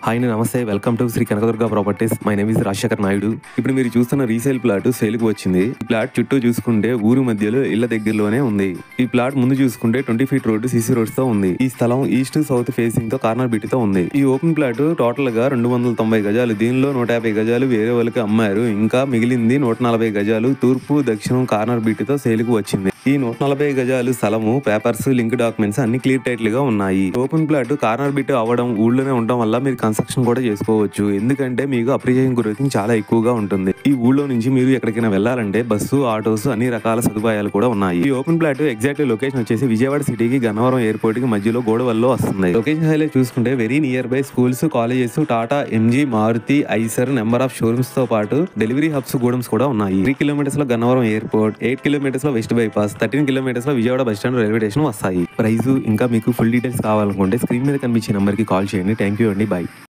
Hi నమస్తే, welcome to Shri Kanakadurga properties. My name is Rajasekhar Naidu. ఇప్పుడు మీరు చూస్తున్న రీసేల్ ప్లాట్ సేల్కి వచ్చింది. ఈ ప్లాట్ చుట్టూ చూసుకుంటే ఊరు మధ్యలో ఇళ్ల దగ్గరలోనే ఉంది. ఈ ప్లాట్ ముందు చూసుకుంటే 20 ఫీట్ రోడ్డు సీసీ రోడ్స్ తో ఉంది. ఈ స్థలం ఈస్ట్ సౌత్ ఫేసింగ్ తో కార్నర్ బిట్ తో ఉంది. ఈ ఓపెన్ ప్లాట్ టోటల్ గా 290 గజాలు. దీనిలో 150 గజాలు వేరే వాళ్ళకి అమ్మారు. ఇంకా మిగిలింది 140 గజాలు తూర్పు దక్షిణం కార్నర్ బిట్ తో సేల్కి వచ్చింది. ఈ 140 గజాలు స్థలము, పేపర్స్, లింక్ డాక్యుమెంట్స్ అన్ని క్లియర్ టైటిల్ గా ఉన్నాయి. ఓపెన్ ప్లాట్ కార్నర్ బిట్ అవ్వడం, ఊళ్ళోనే ఉండడం వల్ల మీరు కన్స్ట్రక్షన్ కూడా చేసుకోవచ్చు. ఎందుకంటే మీకు అప్రిషియేషన్ గ్రోత్ చాలా ఎక్కువగా ఉంటుంది. ఈ ఊళ్ళో నుంచి మీరు ఎక్కడికైనా వెళ్ళాలంటే బస్సు, ఆటోస్ అన్ని రకాల సదుపాయాలు కూడా ఉన్నాయి. ఈ ఓపెన్ ప్లాట్ ఎగ్జాక్ట్ లొకేషన్ వచ్చేసి విజయవాడ సిటీకి గన్నవరం ఎయిర్పోర్ట్ కి మధ్యలో గోడవల్లో వస్తుంది. లొకేషన్ హైలైట్ చూసుకుంటే very near by schools, colleges, Tata, MG, Maruti, Eicher, number of showrooms తో పాటు డెలివరీ హబ్స్, గోడమ్స్ కూడా ఉన్నాయి. 3 కిలోమీటర్స్ లో గన్నవరం ఎయిర్పోర్ట్, 8 కిలోమీటర్స్ లో వెస్ట్ బైపాస్, 13 కిలోమీటర్స్ లో Vijayawada bus stand, railway station వస్తాయి. ప్రైస్ ఇంకా మీకు ఫుల్ డీటెయిల్స్ కావాలనుకుంటే స్క్రీన్ మీద కనిపించే నెంబర్ కి కాల్ చేయండి. థ్యాంక్ యూ అండి. బై.